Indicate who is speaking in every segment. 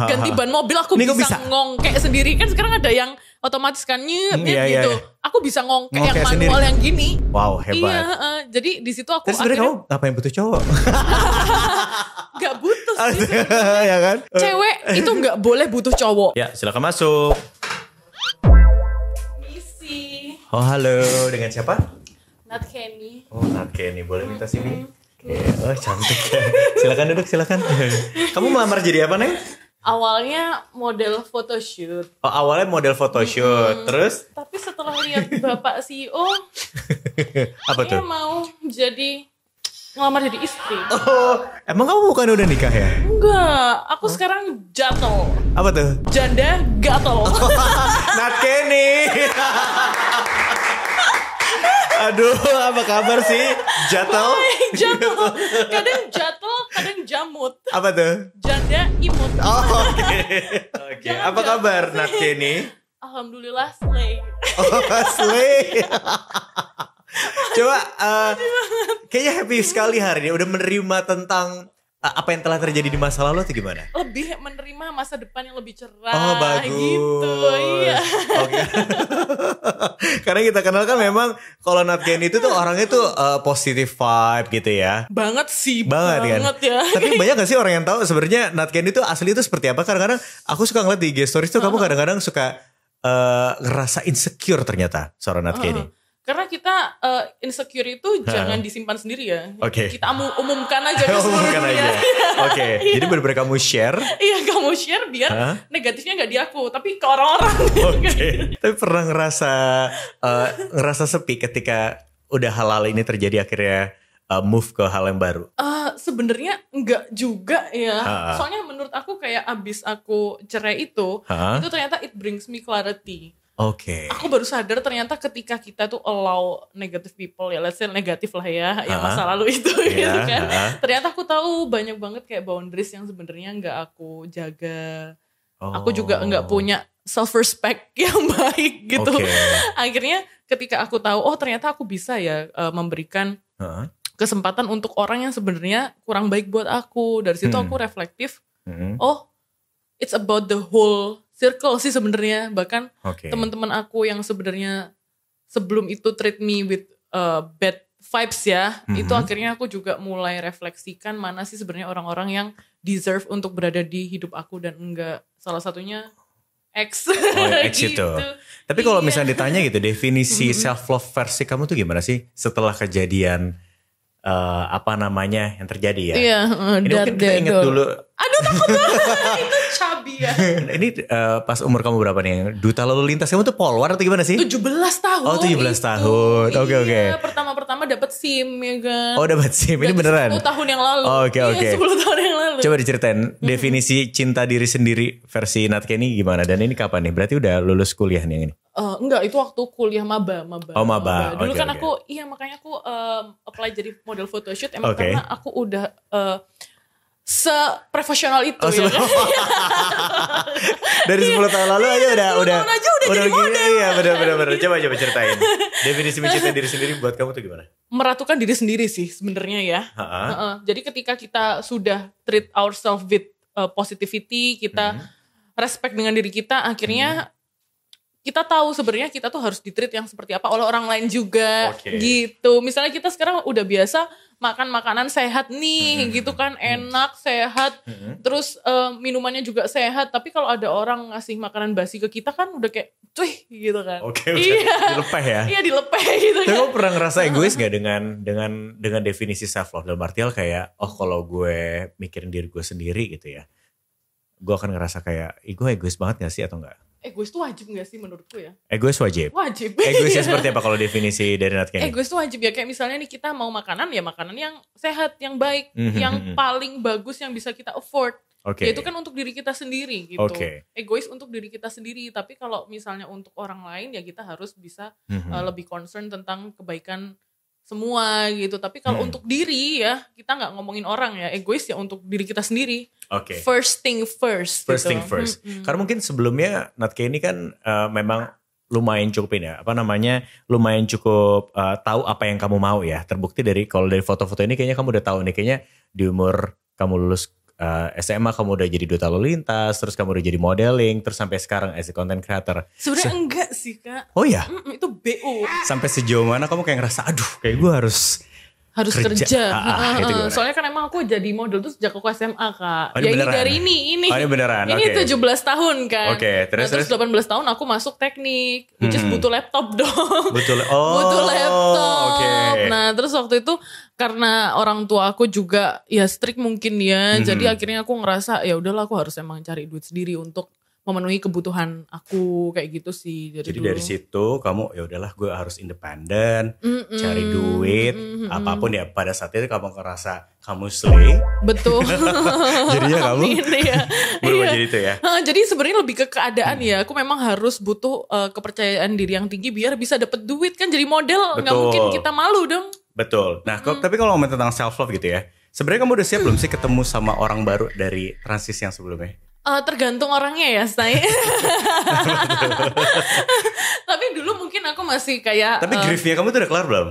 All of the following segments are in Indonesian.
Speaker 1: ganti ban mobil aku bisa ngongkek sendiri. Kan sekarang ada yang otomatis kan nyet gitu. Aku bisa ngongkek yang manual sendiri. Yang gini.
Speaker 2: Wow, hebat.
Speaker 1: Iya, jadi di situ aku
Speaker 2: terus sebenarnya kamu ngapain butuh cowok?
Speaker 1: Gak butuh sih.
Speaker 2: Ya kan?
Speaker 1: Cewek itu gak boleh butuh cowok.
Speaker 2: Ya, silakan masuk.
Speaker 1: Misi.
Speaker 2: Oh, halo. Dengan siapa?
Speaker 1: Nat Kenny.
Speaker 2: Oh, Nat Kenny. Boleh minta sini? Oh, cantik ya. Silakan duduk, silakan. Kamu melamar jadi apa, Neng?
Speaker 1: Awalnya model photoshoot.
Speaker 2: Oh, awalnya model photoshoot. Terus?
Speaker 1: Tapi setelah lihat Bapak CEO,
Speaker 2: apa tuh?
Speaker 1: Dia mau ngelamar jadi istri.
Speaker 2: Oh, emang kamu bukan udah nikah ya?
Speaker 1: Enggak, aku sekarang jatuh.
Speaker 2: Apa tuh?
Speaker 1: Janda gatel.
Speaker 2: Nat Kenny. Aduh, apa kabar sih? Jatuh?
Speaker 1: Jatuh. Kadang jatuh, kadang jamut.
Speaker 2: Apa tuh?
Speaker 1: Janda imut.
Speaker 2: Oh, oke. Apa kabar Nat Kenny?
Speaker 1: Alhamdulillah slay.
Speaker 2: Oh, slay. Coba, kayaknya happy sekali hari ini. Udah menerima tentang apa yang telah terjadi di masa lalu atau gimana?
Speaker 1: Lebih menerima masa depan yang lebih cerah.
Speaker 2: Oh, bagus.
Speaker 1: Gitu, iya.
Speaker 2: Oke. Karena kita kenal kan memang kalau Nat Kenny itu tuh orangnya tuh positive vibe gitu ya.
Speaker 1: Banget sih.
Speaker 2: Banget kan?
Speaker 1: Ya.
Speaker 2: Tapi banyak gak sih orang yang tahu sebenarnya Nat Kenny itu asli itu seperti apa? Kadang-kadang aku suka ngeliat di IG stories tuh kamu kadang-kadang suka ngerasa insecure ternyata seorang Nat Kenny.
Speaker 1: Karena kita insecure itu jangan disimpan sendiri ya.
Speaker 2: Oke.
Speaker 1: Kita umumkan aja ke seluruh dunia.
Speaker 2: Oke. Jadi benar-benar kamu share.
Speaker 1: Iya, kamu share biar negatifnya gak di aku, tapi ke orang-orang.
Speaker 2: Oke. Tapi pernah ngerasa sepi ketika udah hal-hal ini terjadi akhirnya move ke hal yang baru?
Speaker 1: Sebenarnya enggak juga ya. Soalnya menurut aku kayak abis aku cerai itu ternyata it brings me clarity.
Speaker 2: Oke.
Speaker 1: Aku baru sadar ternyata ketika kita tuh allow negative people ya, let's say negatif lah ya, yang masa lalu itu gitu kan. Ternyata aku tahu banyak banget kayak boundaries yang sebenarnya nggak aku jaga. Aku juga nggak punya self respect yang baik gitu. Akhirnya ketika aku tahu, oh ternyata aku bisa ya memberikan kesempatan untuk orang yang sebenarnya kurang baik buat aku. Dari situ aku reflektif. Oh, it's about the whole circle sih sebenarnya. Bahkan teman-teman aku yang sebenarnya sebelum itu treat me with bad vibes ya, itu akhirnya aku juga mulai refleksikan mana sih sebenarnya orang-orang yang deserve untuk berada di hidup aku dan enggak. Salah satunya X.
Speaker 2: X gitu. Itu. Tapi kalau misalnya ditanya gitu, definisi self love versi kamu tuh gimana sih setelah kejadian yang terjadi ya?
Speaker 1: Iya,
Speaker 2: ini mungkin kita ingat dulu.
Speaker 1: Aduh takut banget. Itu cabi ya.
Speaker 2: Ini pas umur kamu berapa nih? Duta lalu lintas kamu tuh polwar atau gimana sih?
Speaker 1: 17 tahun.
Speaker 2: Oh 17 tahun. Oke.
Speaker 1: Iya, pertama dapat SIM ya kan.
Speaker 2: Oh dapat SIM, ini beneran?
Speaker 1: 10 tahun yang lalu.
Speaker 2: Oke.
Speaker 1: 10 tahun yang lalu.
Speaker 2: Coba diceritain definisi cinta diri sendiri versi Nat Kenny gimana? Dan ini kapan nih? Berarti udah lulus kuliah nih yang ini?
Speaker 1: Enggak, itu waktu kuliah maba.
Speaker 2: Oh maba.
Speaker 1: Dulu kan aku, makanya aku apply jadi model photoshoot emang karena aku udah seprofesional itu ya kan.
Speaker 2: Dari 10 tahun lalu aja udah
Speaker 1: jadi
Speaker 2: gini. Iya benar. Coba ceritain. Definisi mencintai diri sendiri buat kamu tuh gimana?
Speaker 1: Meratukan diri sendiri sih sebenarnya ya. Jadi ketika kita sudah treat ourselves with positivity, kita respect dengan diri kita, akhirnya kita tahu sebenarnya kita tuh harus di-treat yang seperti apa oleh orang lain juga gitu. Misalnya kita sekarang udah biasa makan makanan sehat nih gitu kan, enak, sehat, terus minumannya juga sehat. Tapi kalau ada orang ngasih makanan basi ke kita kan udah kayak cuy gitu kan.
Speaker 2: Dilepeh ya.
Speaker 1: Iya dilepeh gitu kan.
Speaker 2: Tapi kamu pernah ngerasa egois gak dengan definisi self love? Dalam artian kayak kalau gue mikirin diri gue sendiri gitu ya, gue akan ngerasa kayak gue egois banget gak sih atau enggak?
Speaker 1: Egois itu wajib gak sih menurutku ya?
Speaker 2: Egois wajib?
Speaker 1: Wajib.
Speaker 2: Egoisnya seperti apa kalau definisi dari Nat Kenny?
Speaker 1: Egois itu wajib ya, kayak misalnya nih kita mau makanan ya makanan yang sehat, yang baik, yang paling bagus yang bisa kita afford. Ya itu kan untuk diri kita sendiri gitu. Egois untuk diri kita sendiri, tapi kalau misalnya untuk orang lain ya kita harus bisa lebih concern tentang kebaikan semua gitu. Tapi kalau untuk diri ya kita gak ngomongin orang ya, egois ya untuk diri kita sendiri. First thing first.
Speaker 2: First thing first. Karena mungkin sebelumnya Nat Kenny kan memang lumayan cukup ini ya, lumayan cukup tahu apa yang kamu mau ya. Terbukti kalau dari foto-foto ini kayaknya kamu udah tahu nih, kayaknya di umur kamu lulus SMA kamu udah jadi duta lalu lintas, terus kamu udah jadi modeling, terus sampai sekarang as a content creator.
Speaker 1: Sebenarnya enggak sih Kak.
Speaker 2: Oh ya?
Speaker 1: Itu BO.
Speaker 2: Sampai sejauh mana kamu kayak ngerasa aduh kayak gue harus
Speaker 1: kerja.
Speaker 2: Itu
Speaker 1: Soalnya kan emang aku jadi model tuh sejak aku SMA Kak.
Speaker 2: Oh, ini beneran?
Speaker 1: Dari ini.
Speaker 2: Oh, ini beneran.
Speaker 1: Ini 17 tahun kan.
Speaker 2: Oke, terus
Speaker 1: 18 tahun aku masuk teknik, which is butuh laptop dong.
Speaker 2: Butuh
Speaker 1: laptop.
Speaker 2: Okay.
Speaker 1: Nah, terus waktu itu karena orang tua aku juga ya strict mungkin ya. Jadi akhirnya aku ngerasa ya udahlah aku harus emang cari duit sendiri untuk memenuhi kebutuhan aku kayak gitu sih. Jadi
Speaker 2: dari situ kamu ya udahlah gue harus independen, cari duit, apapun ya. Pada saat itu kamu ngerasa kamu slay.
Speaker 1: Betul.
Speaker 2: Jadinya kamu berubah jadi itu ya.
Speaker 1: Jadi sebenarnya lebih ke keadaan ya. Aku memang harus butuh kepercayaan diri yang tinggi biar bisa dapet duit kan. Jadi model nggak mungkin kita malu dong.
Speaker 2: Betul. Nah, tapi kalau ngomongin tentang self love gitu ya, sebenarnya kamu udah siap belum sih ketemu sama orang baru dari transisi yang sebelumnya?
Speaker 1: Tergantung orangnya ya, saya. Tapi dulu mungkin aku masih kayak.
Speaker 2: Tapi griefnya kamu tuh udah kelar belum?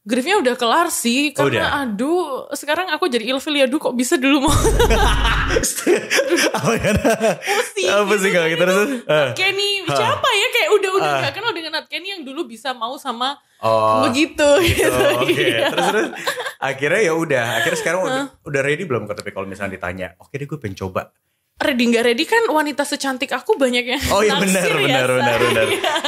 Speaker 1: Griefnya udah kelar sih, karena aduh, sekarang aku jadi ilfil ya, kok bisa dulu mau.
Speaker 2: Apa sih kalau kita terus?
Speaker 1: Kenny, siapa ya kayak udah gak kenal dengan Nat Kenny yang dulu bisa mau sama begitu.
Speaker 2: Oke. Terus akhirnya ya udah, akhirnya sekarang udah ready belum? Tapi kalau misalnya ditanya, oke deh gue pengen coba.
Speaker 1: Ready gak ready kan wanita secantik aku banyak yang
Speaker 2: oh iya benar.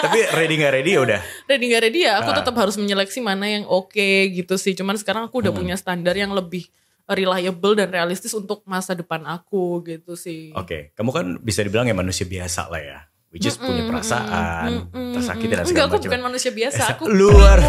Speaker 2: Tapi ready gak ready ya udah.
Speaker 1: Ready gak ready ya aku tetap harus menyeleksi mana yang oke gitu sih. Cuman sekarang aku udah punya standar yang lebih reliable dan realistis untuk masa depan aku gitu sih.
Speaker 2: Oke. Kamu kan bisa dibilang ya manusia biasa lah ya. Which is punya perasaan, tersakiti dan segala macam.
Speaker 1: Enggak, aku bukan manusia biasa, aku
Speaker 2: luar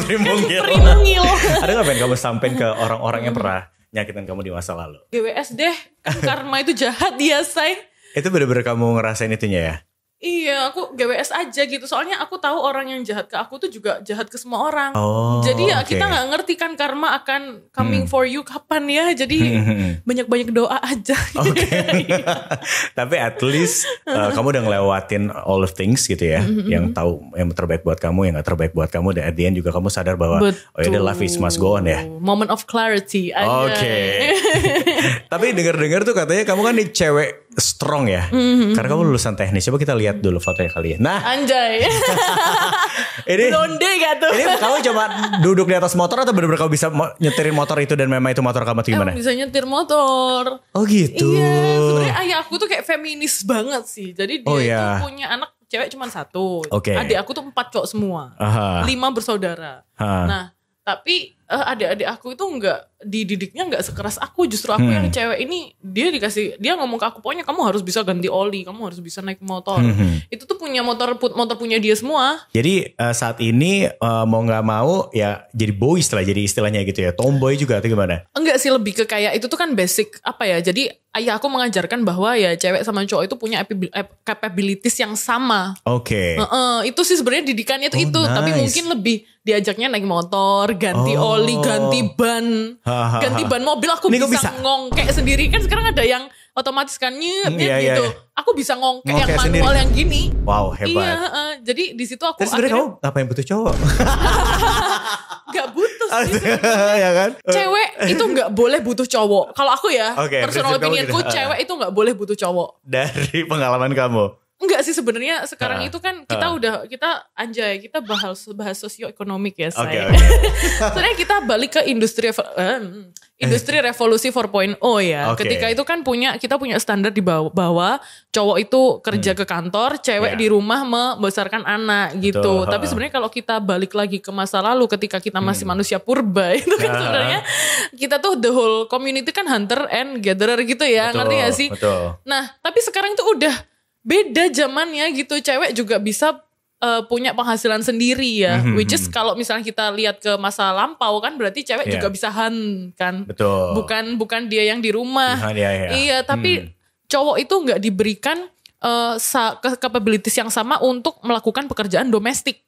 Speaker 1: primungil.
Speaker 2: Ada gak pengen kamu sampein ke orang-orang yang pernah nyakitin kamu di masa lalu?
Speaker 1: GWS deh, karma itu jahat dia, say.
Speaker 2: Itu bener-bener kamu ngerasain itunya ya?
Speaker 1: Iya, aku GWS aja gitu. Soalnya aku tahu orang yang jahat ke aku tuh juga jahat ke semua orang. Jadi ya kita gak ngerti kan karma akan coming for you kapan ya. Jadi banyak-banyak doa aja.
Speaker 2: Tapi at least kamu udah ngelewatin all of things gitu ya. Yang tahu yang terbaik buat kamu, yang gak terbaik buat kamu. Dan at the end juga kamu sadar bahwa oh ya life is must go on ya.
Speaker 1: Moment of clarity.
Speaker 2: Tapi dengar-dengar tuh katanya kamu kan nih cewek strong ya. Karena kamu lulusan teknis. Coba kita lihat dulu fotonya kali ya. Nah,
Speaker 1: anjay.
Speaker 2: Ini
Speaker 1: blonde gak tuh?
Speaker 2: Ini kamu coba duduk di atas motor atau benar-benar kamu bisa nyetirin motor itu dan memang itu motor kamu atau gimana?
Speaker 1: Bisa nyetir motor.
Speaker 2: Oh gitu.
Speaker 1: Iya, sebenarnya ayah aku tuh kayak feminis banget sih. Jadi dia tuh punya anak cewek cuma 1. Adik aku tuh 4 cowok semua. 5 bersaudara. Nah, tapi adik-adik aku itu dididiknya nggak sekeras aku. Justru aku yang cewek ini dia ngomong ke aku, pokoknya kamu harus bisa ganti oli, kamu harus bisa naik motor. Itu tuh punya motor punya dia semua.
Speaker 2: Jadi saat ini mau nggak mau ya jadi boys lah, jadi istilahnya gitu ya, tomboy juga atau gimana?
Speaker 1: Enggak sih, lebih ke kayak itu tuh kan basic apa ya. Jadi ayah aku mengajarkan bahwa ya cewek sama cowok itu punya capabilities yang sama.
Speaker 2: Oke.
Speaker 1: Itu sih sebenarnya didikannya itu. Nice. Tapi mungkin lebih diajaknya naik motor, ganti oli, ganti ban. Ganti ban mobil aku bisa ngongkek sendiri. Kan sekarang ada yang otomatis kan nyet gitu. Aku bisa ngongkek yang manual sendiri. Yang gini.
Speaker 2: Wow, hebat.
Speaker 1: Iya, jadi di situ aku
Speaker 2: terus sebenarnya kamu ngapain butuh cowok?
Speaker 1: Gak butuh sih.
Speaker 2: Ya kan?
Speaker 1: Cewek itu gak boleh butuh cowok. Kalau aku ya, personal opinionku cewek itu gak boleh butuh cowok.
Speaker 2: Dari pengalaman kamu?
Speaker 1: Enggak sih sebenarnya sekarang itu kan kita bahas sosioekonomik ya saya. Sebenarnya kita balik ke industri revolusi 4.0 ya. Ketika itu kan kita punya standar di bawah cowok itu kerja ke kantor, cewek di rumah membesarkan anak gitu. Tapi sebenarnya kalau kita balik lagi ke masa lalu ketika kita masih manusia purba itu kan sebenarnya kita tuh the whole community kan hunter and gatherer gitu ya. Ngerti gak sih? Nah, tapi sekarang itu udah beda zamannya gitu. Cewek juga bisa punya penghasilan sendiri ya. Which is kalau misalnya kita lihat ke masa lampau kan berarti cewek juga bisa hunt kan.
Speaker 2: Betul.
Speaker 1: Bukan dia yang di rumah. Iya, tapi cowok itu nggak diberikan capabilities yang sama untuk melakukan pekerjaan domestik.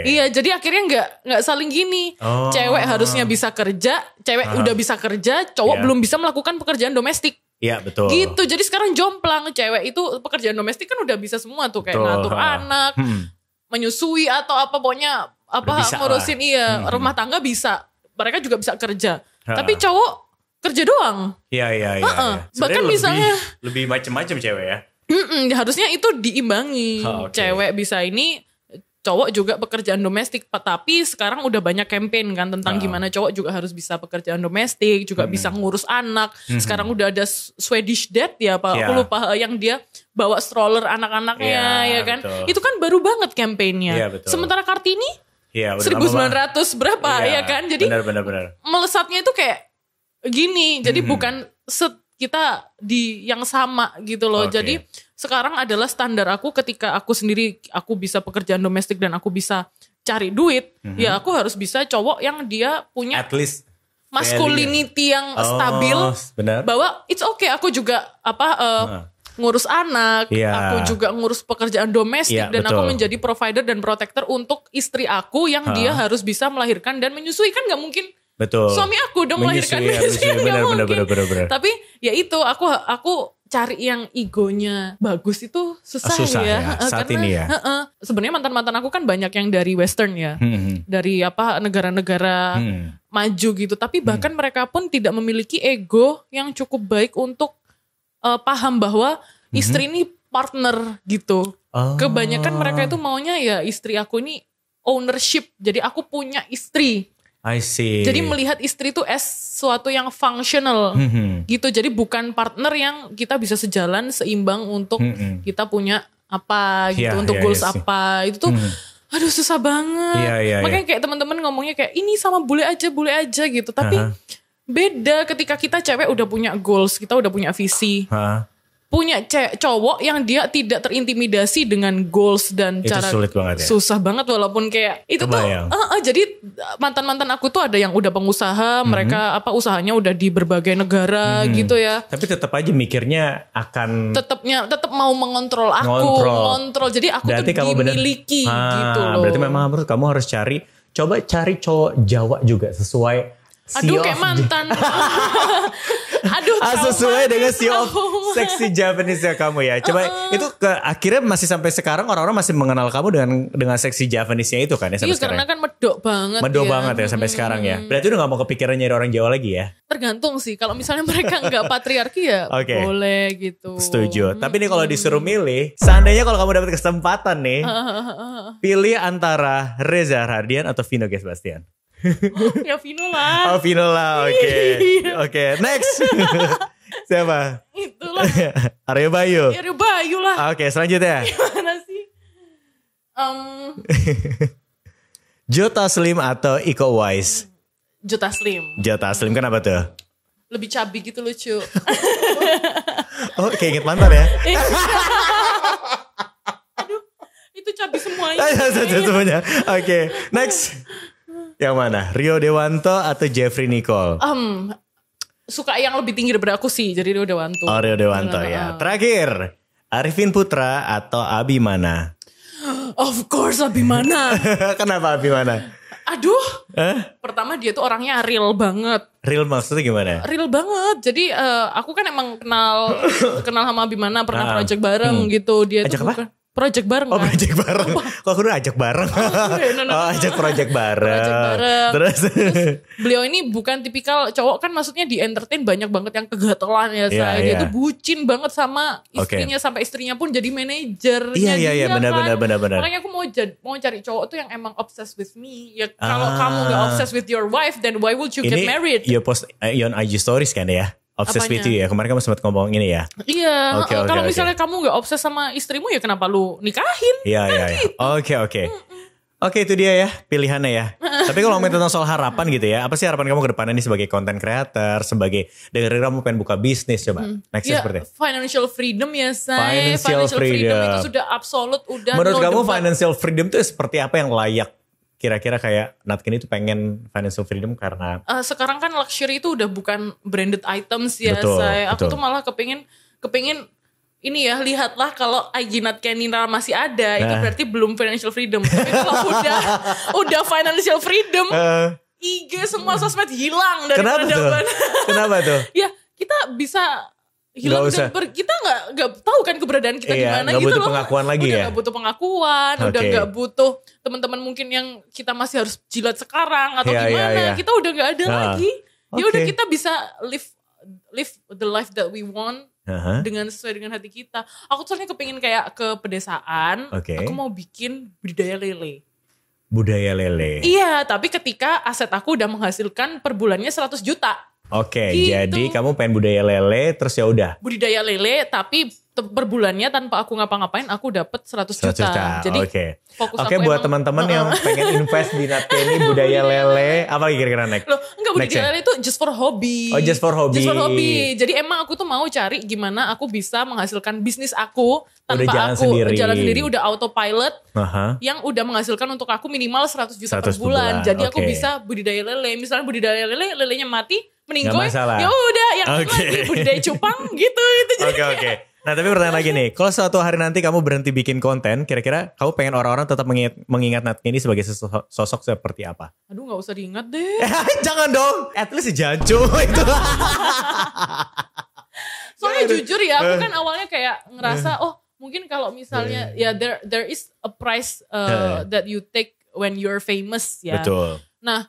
Speaker 1: Iya, jadi akhirnya nggak saling gini. Cewek harusnya bisa kerja, cewek udah bisa kerja, cowok belum bisa melakukan pekerjaan domestik.
Speaker 2: Iya betul.
Speaker 1: Gitu, jadi sekarang jomplang. Cewek itu pekerjaan domestik kan udah bisa semua tuh. Kayak ngatur anak, menyusui atau apa. Pokoknya ngurusin rumah tangga bisa. Mereka juga bisa kerja. Tapi cowok kerja doang.
Speaker 2: Iya.
Speaker 1: Bahkan misalnya
Speaker 2: lebih macem-macem cewek ya.
Speaker 1: Harusnya itu diimbangi. Cewek bisa ini, cowok juga pekerjaan domestik. Tapi sekarang udah banyak campaign kan tentang gimana cowok juga harus bisa pekerjaan domestik, juga bisa ngurus anak. Sekarang udah ada Swedish Dad ya Pak, aku lupa, yang dia bawa stroller anak-anaknya ya kan. Betul. Itu kan baru banget campaignnya. Sementara Kartini 1900 berapa ya kan. Jadi
Speaker 2: benar.
Speaker 1: melesatnya itu kayak gini. Jadi bukan kita di yang sama gitu loh. Jadi sekarang adalah standar aku ketika aku sendiri, aku bisa pekerjaan domestik dan aku bisa cari duit, ya aku harus bisa cowok yang dia punya
Speaker 2: at least
Speaker 1: masculinity yang stabil.
Speaker 2: Benar.
Speaker 1: Bahwa it's okay, aku juga ngurus anak, aku juga ngurus pekerjaan domestik, dan aku menjadi provider dan protector untuk istri aku yang dia harus bisa melahirkan dan menyusui. Kan gak mungkin suami aku dong melahirkan, bener. Tapi ya itu aku cari yang egonya bagus itu susah ya.
Speaker 2: Saat karena, ini ya.
Speaker 1: Sebenarnya mantan aku kan banyak yang dari Western ya, dari negara-negara maju gitu. Tapi bahkan mereka pun tidak memiliki ego yang cukup baik untuk paham bahwa istri ini partner gitu. Kebanyakan mereka itu maunya ya istri aku ini ownership. Jadi aku punya istri.
Speaker 2: I see.
Speaker 1: Jadi melihat istri itu as suatu yang functional gitu. Jadi bukan partner yang kita bisa sejalan seimbang untuk kita punya apa gitu, untuk goals apa. Itu tuh aduh susah banget. Makanya kayak teman-teman ngomongnya kayak ini sama bule aja gitu. Tapi beda ketika kita cewek udah punya goals, kita udah punya visi. Punya cowok yang dia tidak terintimidasi dengan goals dan
Speaker 2: itu
Speaker 1: cara
Speaker 2: sulit banget ya?
Speaker 1: Susah banget walaupun kayak itu kebayang. Tuh jadi mantan aku tuh ada yang udah pengusaha, mereka usahanya udah di berbagai negara gitu ya. Tapi
Speaker 2: tetap aja mikirnya akan
Speaker 1: tetap mau mengontrol aku, ngontrol. Jadi aku berarti tuh dimiliki gitu loh.
Speaker 2: Berarti memang kamu harus cari cowok Jawa juga sesuai
Speaker 1: kayak mantan.
Speaker 2: Sesuai dengan seksi Japanese ya kamu ya. Coba itu akhirnya masih sampai sekarang orang-orang masih mengenal kamu dengan seksi Japanese-nya itu kan ya sampai sekarang.
Speaker 1: Karena kan medok banget.
Speaker 2: Medok banget ya sampai sekarang ya. Berarti udah gak mau kepikiran nyari orang Jawa lagi ya?
Speaker 1: Tergantung sih. Kalau misalnya mereka gak patriarki ya boleh gitu.
Speaker 2: Setuju. Tapi nih kalau disuruh milih, seandainya kalau kamu dapat kesempatan nih, pilih antara Reza Rahardian atau Vino Gersbastian.
Speaker 1: Ya Vino lah.
Speaker 2: Oke. Next. Siapa?
Speaker 1: Itulah.
Speaker 2: Aryo Bayu
Speaker 1: lah.
Speaker 2: Oke, selanjutnya.
Speaker 1: Gimana sih?
Speaker 2: Joe Taslim atau Iko Uwais?
Speaker 1: Joe Taslim
Speaker 2: kenapa tuh?
Speaker 1: Lebih cabi gitu lucu.
Speaker 2: Kayak inget mantan ya?
Speaker 1: Aduh, itu cabi semuanya.
Speaker 2: Semuanya. Oke, next. Yang mana? Rio Dewanto atau Jeffrey Nicole?
Speaker 1: Suka yang lebih tinggi daripada aku sih. Jadi Rio Dewanto.
Speaker 2: Rio Dewanto ya. Terakhir, Arifin Putra atau Abimana?
Speaker 1: Of course Abimana.
Speaker 2: Kenapa Abimana?
Speaker 1: Aduh. Pertama dia tuh orangnya real banget.
Speaker 2: Real maksudnya gimana?
Speaker 1: Real banget. Jadi aku kan emang kenal sama Abimana, pernah project bareng gitu. Dia
Speaker 2: ajak
Speaker 1: tuh
Speaker 2: apa?
Speaker 1: Project bareng kan?
Speaker 2: Project bareng. Kok aku udah ajak bareng? Ajak project bareng. Terus
Speaker 1: beliau ini bukan tipikal cowok kan, maksudnya di entertain banyak banget yang kegatelan ya. Dia tuh bucin banget sama istrinya, sampai istrinya pun jadi manajernya.
Speaker 2: Iya benar.
Speaker 1: Makanya aku mau cari cowok tuh yang emang obsessed with me. Ya kalau kamu gak obsessed with your wife, then why would you get married?
Speaker 2: You post on IG stories kan ya? Obsessed with you ya. Kemarin kamu sempat ngomong ini ya.
Speaker 1: Iya. Kalau misalnya kamu gak obses sama istrimu ya kenapa lu nikahin?
Speaker 2: Iya. Gitu. Oke, itu dia ya pilihannya ya. Tapi kalau ngomongin tentang soal harapan gitu ya, apa sih harapan kamu ke depannya nih sebagai content creator, sebagai dengerin kamu pengen buka bisnis coba. Nextnya seperti
Speaker 1: financial freedom ya say. Financial freedom itu sudah absolut, udah.
Speaker 2: Menurut kamu financial freedom itu seperti apa yang layak? Kira-kira kayak Natkin itu pengen financial freedom karena
Speaker 1: sekarang kan luxury itu udah bukan branded items ya. Aku tuh malah kepingin ini ya, lihatlah kalau IG Natkenina masih ada, itu berarti belum financial freedom. Tapi kalau udah financial freedom, IG semua sosmed hilang dari peradaban.
Speaker 2: Kenapa tuh?
Speaker 1: Ya kita bisa hilang dan kita nggak tahu kan keberadaan kita di mana gitu loh. Udah
Speaker 2: butuh pengakuan lagi ya.
Speaker 1: Udah nggak butuh pengakuan, udah nggak butuh teman-teman mungkin yang kita masih harus jilat sekarang atau gimana. Kita udah nggak ada lagi. Ya udah kita bisa live the life that we want dengan sesuai dengan hati kita. Aku soalnya kepingin kayak ke pedesaan. Aku mau bikin budidaya lele.
Speaker 2: Budaya lele.
Speaker 1: Iya, tapi ketika aset aku udah menghasilkan per bulannya 100 juta. Gitu.
Speaker 2: Jadi kamu pengen budaya lele terus ya udah.
Speaker 1: Budidaya lele tapi per bulannya tanpa aku ngapa-ngapain aku dapat 100 juta. Jadi fokus aku
Speaker 2: buat teman-teman yang pengen invest di Natkeni budaya lele, apa kira-kira next?
Speaker 1: Loh, enggak, budidaya lele itu just for hobby.
Speaker 2: Oh, just for hobby.
Speaker 1: Just for hobby. Jadi emang aku tuh mau cari gimana aku bisa menghasilkan bisnis aku tanpa jalan sendiri udah autopilot yang udah menghasilkan untuk aku minimal 100 juta per bulan. Jadi aku bisa budidaya lele. Misalnya budidaya lele, lelenya mati, meninggoy, ya udah yang lagi budidaya cupang gitu.
Speaker 2: Oke. Nah tapi pertanyaan lagi nih, kalau suatu hari nanti kamu berhenti bikin konten, kira-kira kamu pengen orang-orang tetap mengingat Natkeni sebagai sosok seperti apa?
Speaker 1: Aduh gak usah diingat deh.
Speaker 2: Jangan dong, at least si Jancu itu.
Speaker 1: Soalnya jujur ya, aku kan awalnya kayak ngerasa, mungkin kalau misalnya ya there is a price that you take when you're famous ya.
Speaker 2: Betul.
Speaker 1: Nah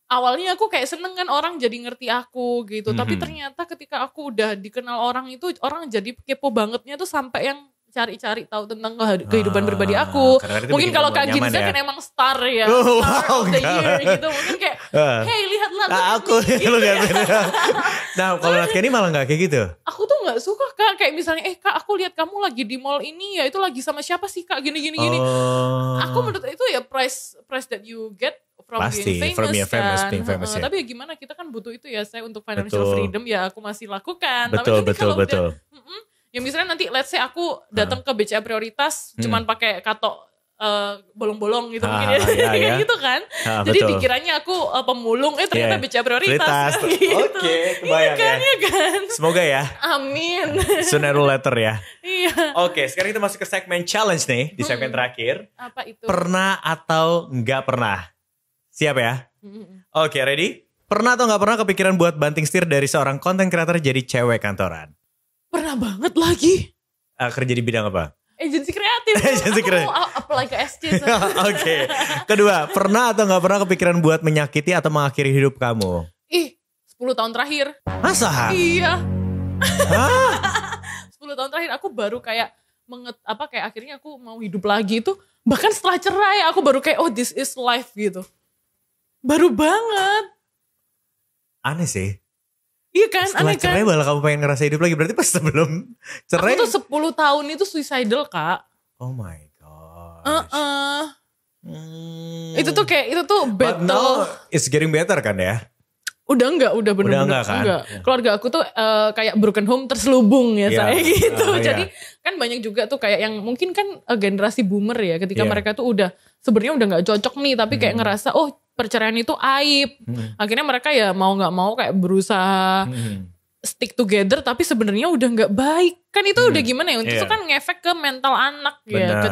Speaker 1: awalnya aku kayak seneng kan orang jadi ngerti aku gitu. Tapi ternyata ketika aku udah dikenal orang itu, orang jadi kepo bangetnya tuh sampai yang cari-cari tahu tentang kehidupan pribadi aku. Mungkin kalau Kak Ginza kan emang star ya. Star of the year gitu. Mungkin kayak, hey lihatlah.
Speaker 2: Aku Nah kalau Natkeni malah gak kayak gitu.
Speaker 1: Aku tuh gak suka Kak. Kayak misalnya, Kak aku lihat kamu lagi di mall ini ya. Itu lagi sama siapa sih Kak gini. Aku menurut itu ya price that you get from being famous kan. Tapi ya gimana, kita kan butuh itu ya. Saya untuk financial freedom ya aku masih lakukan.
Speaker 2: Betul.
Speaker 1: Ya misalnya nanti let's say aku datang ke BCA Prioritas cuman pakai katok bolong-bolong gitu mungkin ya. Gitu kan. Jadi dikiranya aku pemulung ternyata BCA Prioritas gitu.
Speaker 2: Kebayang
Speaker 1: kan?
Speaker 2: Semoga ya.
Speaker 1: Amin.
Speaker 2: Sooner or later ya.
Speaker 1: Iya.
Speaker 2: Sekarang kita masuk ke segmen challenge nih, di segmen terakhir.
Speaker 1: Apa itu?
Speaker 2: Pernah atau enggak pernah? Siap ya? Ready? Pernah atau enggak pernah kepikiran buat banting setir dari seorang content creator jadi cewek kantoran?
Speaker 1: Pernah banget lagi.
Speaker 2: Kerja di bidang apa?
Speaker 1: Agensi kreatif. Aku apply ke SC.
Speaker 2: Kedua, pernah atau gak pernah kepikiran buat menyakiti atau mengakhiri hidup kamu?
Speaker 1: 10 tahun terakhir.
Speaker 2: Masa?
Speaker 1: Iya. 10 tahun terakhir aku baru kayak kayak akhirnya aku mau hidup lagi itu. Bahkan setelah cerai aku baru kayak this is life gitu. Baru banget.
Speaker 2: Aneh sih.
Speaker 1: Iya kan,
Speaker 2: setelah
Speaker 1: aneh kan.
Speaker 2: Setelah cerai malah kamu pengen ngerasa hidup lagi. Berarti pas sebelum cerai.
Speaker 1: Aku tuh 10 tahun itu suicidal Kak.
Speaker 2: Oh my gosh.
Speaker 1: Itu tuh battle.
Speaker 2: But now it's getting better kan ya?
Speaker 1: Udah bener-bener.
Speaker 2: Kan?
Speaker 1: Keluarga aku tuh kayak broken home terselubung ya saya gitu. Jadi kan banyak juga tuh kayak yang mungkin kan generasi boomer ya. Ketika mereka tuh udah sebenarnya udah gak cocok nih. Tapi kayak ngerasa perceraian itu aib. Akhirnya mereka ya mau gak mau kayak berusaha stick together. Tapi sebenarnya udah gak baik. Kan itu udah gimana ya. Itu kan ngefek ke mental anak ya.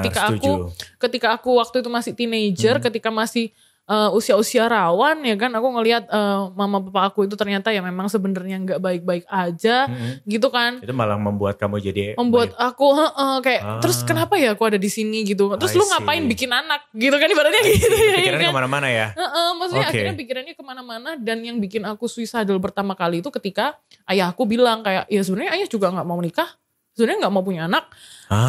Speaker 1: Ketika aku waktu itu masih teenager. Ketika masih usia-usia rawan ya kan. Aku ngelihat mama papa aku itu ternyata ya memang sebenarnya gak baik-baik aja. Gitu kan.
Speaker 2: Itu malah membuat kamu jadi.
Speaker 1: Membuat aku kayak terus kenapa ya aku ada di sini gitu. Terus lu ngapain bikin anak gitu kan ibaratnya gitu ya.
Speaker 2: Pikirannya kemana-mana ya.
Speaker 1: Maksudnya akhirnya pikirannya kemana-mana. Dan yang bikin aku suicidal pertama kali itu ketika ayahku bilang kayak ya sebenarnya ayah juga gak mau menikah. Sebenarnya gak mau punya anak.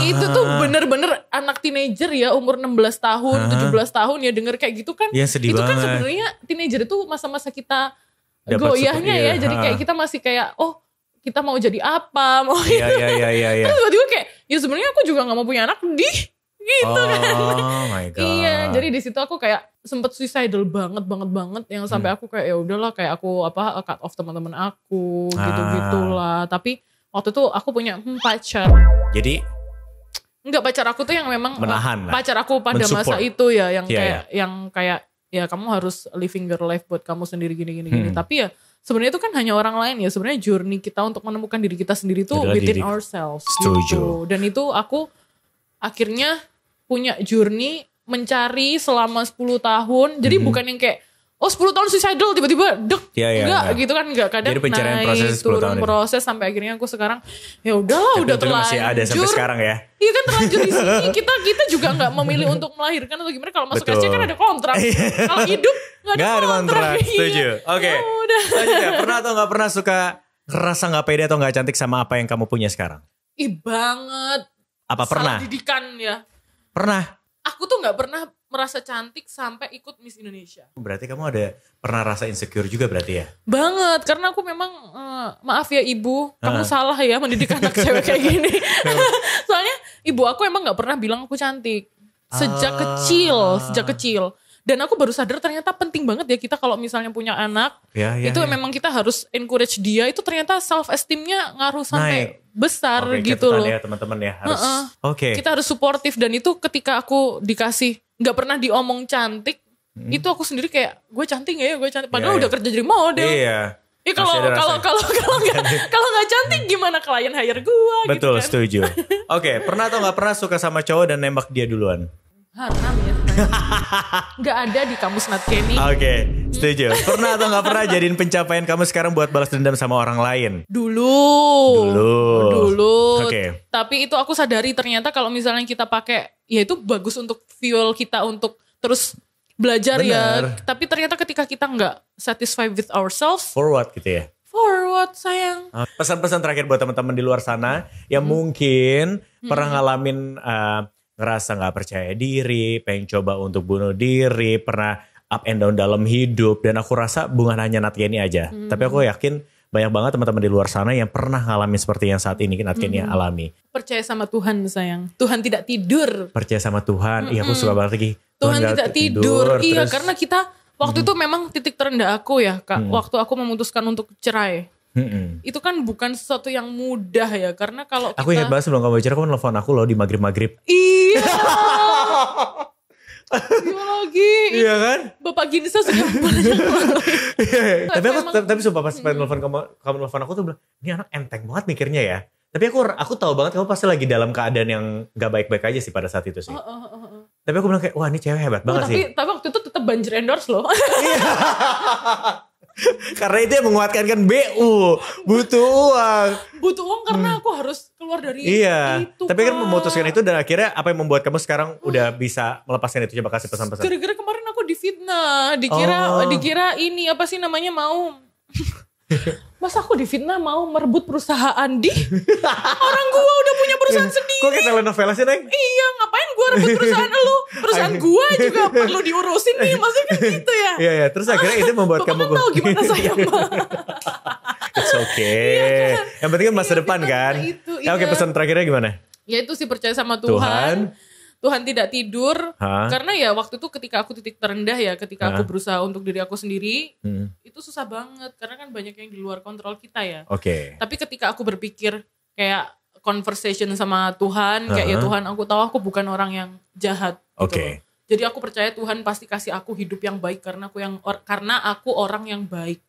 Speaker 1: Itu tuh bener-bener anak teenager ya umur 16 tahun, 17 tahun ya denger kayak gitu kan.
Speaker 2: Ya, sedih
Speaker 1: itu
Speaker 2: banget.
Speaker 1: Kan sebenarnya teenager itu masa-masa kita goyahnya ya. Jadi kayak kita masih kayak kita mau jadi apa.
Speaker 2: Iya.
Speaker 1: Terus tiba-tiba kayak ya sebenarnya aku juga gak mau punya anak gitu kan.
Speaker 2: Oh my god.
Speaker 1: Iya, jadi di situ aku kayak sempet suicidal banget yang sampai aku kayak ya udahlah kayak aku cut off teman-teman aku gitu-gitulah. Tapi waktu itu aku punya pacar.
Speaker 2: Jadi
Speaker 1: enggak, pacar aku tuh yang memang
Speaker 2: menahan
Speaker 1: pacar aku pada masa itu ya yang kayak ya kamu harus living your life buat kamu sendiri gini. Tapi ya sebenarnya itu kan hanya orang lain ya. Sebenarnya journey kita untuk menemukan diri kita sendiri tuh within ourselves gitu. Dan itu aku akhirnya punya journey mencari selama 10 tahun. Jadi bukan yang kayak oh 10 tahun suicidal tiba-tiba enggak gitu kan, enggak, kadang
Speaker 2: jadi pencarian
Speaker 1: naik
Speaker 2: proses 10
Speaker 1: turun
Speaker 2: tahun
Speaker 1: proses itu. Sampai akhirnya aku sekarang ya udahlah, udah terlanjur.
Speaker 2: Masih ada sampai sekarang ya.
Speaker 1: Iya kan, terlanjur di sini. Kita juga nggak memilih untuk melahirkan atau gimana. Kalau masuk SC kan ada kontrak. Kalau hidup nggak ada kontrak.
Speaker 2: Setuju. Oke. Selanjutnya, pernah atau nggak pernah suka ngerasa nggak pede atau nggak cantik sama apa yang kamu punya sekarang?
Speaker 1: Ih banget.
Speaker 2: Apa pernah?
Speaker 1: Salah didikan ya.
Speaker 2: Pernah.
Speaker 1: Aku tuh nggak pernah merasa cantik sampai ikut Miss Indonesia.
Speaker 2: Berarti kamu ada pernah rasa insecure juga berarti ya?
Speaker 1: Banget, karena aku memang maaf ya ibu, kamu salah ya mendidik anak cewek kayak gini. Soalnya ibu aku emang nggak pernah bilang aku cantik sejak kecil. Dan aku baru sadar ternyata penting banget ya kita kalau misalnya punya anak, itu memang kita harus encourage dia. Itu ternyata self esteemnya ngaruh sampai besar gitu loh.
Speaker 2: Ya teman-teman ya harus.
Speaker 1: Kita harus suportif, dan itu ketika aku dikasih nggak pernah diomong cantik, itu aku sendiri kayak gue cantik gak ya, gue cantik. Padahal udah kerja jadi model.
Speaker 2: Iya.
Speaker 1: Kalau nggak cantik gimana klien hire gue?
Speaker 2: Betul,
Speaker 1: gitu kan?
Speaker 2: setuju. Oke, pernah atau nggak pernah suka sama cowok dan nembak dia duluan?
Speaker 1: Haram ya. Nggak ada di kamus Nat Kenny.
Speaker 2: Oke, setuju. Pernah atau nggak pernah jadiin pencapaian kamu sekarang buat balas dendam sama orang lain?
Speaker 1: Dulu.
Speaker 2: Oke.
Speaker 1: Tapi itu aku sadari ternyata kalau misalnya kita pakai, ya itu bagus untuk fuel kita untuk terus belajar. Bener. Ya. Tapi ternyata ketika kita nggak satisfied with ourselves,
Speaker 2: forward gitu ya.
Speaker 1: Forward sayang.
Speaker 2: Pesan-pesan terakhir buat teman-teman di luar sana yang mungkin pernah ngalamin ngerasa gak percaya diri, pengen coba untuk bunuh diri, pernah up and down dalam hidup. Dan aku rasa bukan hanya Nat Kenny aja. Tapi aku yakin banyak banget teman-teman di luar sana yang pernah ngalamin seperti yang saat ini Nat Kenny alami.
Speaker 1: Percaya sama Tuhan sayang. Tuhan tidak tidur.
Speaker 2: Percaya sama Tuhan. Iya aku suka banget lagi.
Speaker 1: Tuhan tidak tidur. Iya karena kita waktu itu memang titik terendah aku ya Kak. Waktu aku memutuskan untuk cerai. Itu kan bukan sesuatu yang mudah ya, karena kalau
Speaker 2: aku ingat banget sebelum kamu bicara, kamu nelfon aku loh di maghrib.
Speaker 1: Iya. Gimana lagi?
Speaker 2: Iya kan?
Speaker 1: Bapak Ginsa sudah banyak
Speaker 2: Tapi sumpah pas nelfon kamu nelfon aku tuh bilang, ini anak enteng banget mikirnya ya. Tapi aku tahu banget kamu pasti lagi dalam keadaan yang gak baik-baik aja sih pada saat itu sih. Tapi aku bilang kayak, wah ini cewek hebat banget sih.
Speaker 1: Tapi waktu itu tetap banjir endorse loh.
Speaker 2: Karena itu yang menguatkan kan BU, butuh uang
Speaker 1: karena aku harus keluar dari itu.
Speaker 2: Tapi kan memutuskan itu, dan akhirnya apa yang membuat kamu sekarang udah bisa melepaskan itu? Coba kasih pesan-pesan.
Speaker 1: Gara-gara kemarin aku difitnah, dikira ini apa sih namanya, mau masa aku difitnah mau merebut perusahaan orang gua udah punya perusahaan sendiri.
Speaker 2: Kok kayak telenovela sih Neng?
Speaker 1: Iya, ngapain gua rebut perusahaan lu? Perusahaan gua juga perlu diurusin nih, maksudnya kan gitu ya.
Speaker 2: Iya, terus akhirnya itu membuat kamu
Speaker 1: tahu gimana saya mah.
Speaker 2: It's okay. Yang penting kan masa depan kan. Oke, pesan terakhirnya gimana?
Speaker 1: Ya itu sih, percaya sama Tuhan tidak tidur. Karena ya waktu itu ketika aku titik terendah ya, ketika aku berusaha untuk diri aku sendiri, itu susah banget. Karena kan banyak yang di luar kontrol kita ya. Tapi ketika aku berpikir kayak conversation sama Tuhan, kayak ya Tuhan aku tahu aku bukan orang yang jahat gitu. Jadi aku percaya Tuhan pasti kasih aku hidup yang baik karena aku orang yang baik.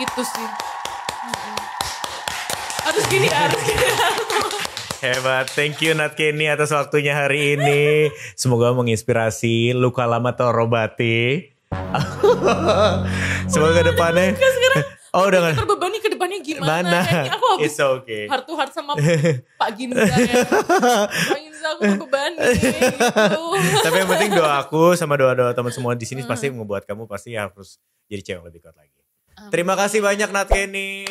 Speaker 1: Itu sih. Harus gini.
Speaker 2: Hebat, thank you Nat Kenny atas waktunya hari ini. Semoga menginspirasi, luka lama terobati. Semoga depannya. Udah gak
Speaker 1: terbebani ke depannya gimana? Aku habis heart to heart sama Pak Ginza ya. Pak Ginza aku terbebani gitu.
Speaker 2: Tapi yang penting doa aku sama doa-doa teman semua di sini pasti membuat kamu pasti harus jadi cewek yang lebih kuat lagi. Terima kasih banyak Nat Kenny.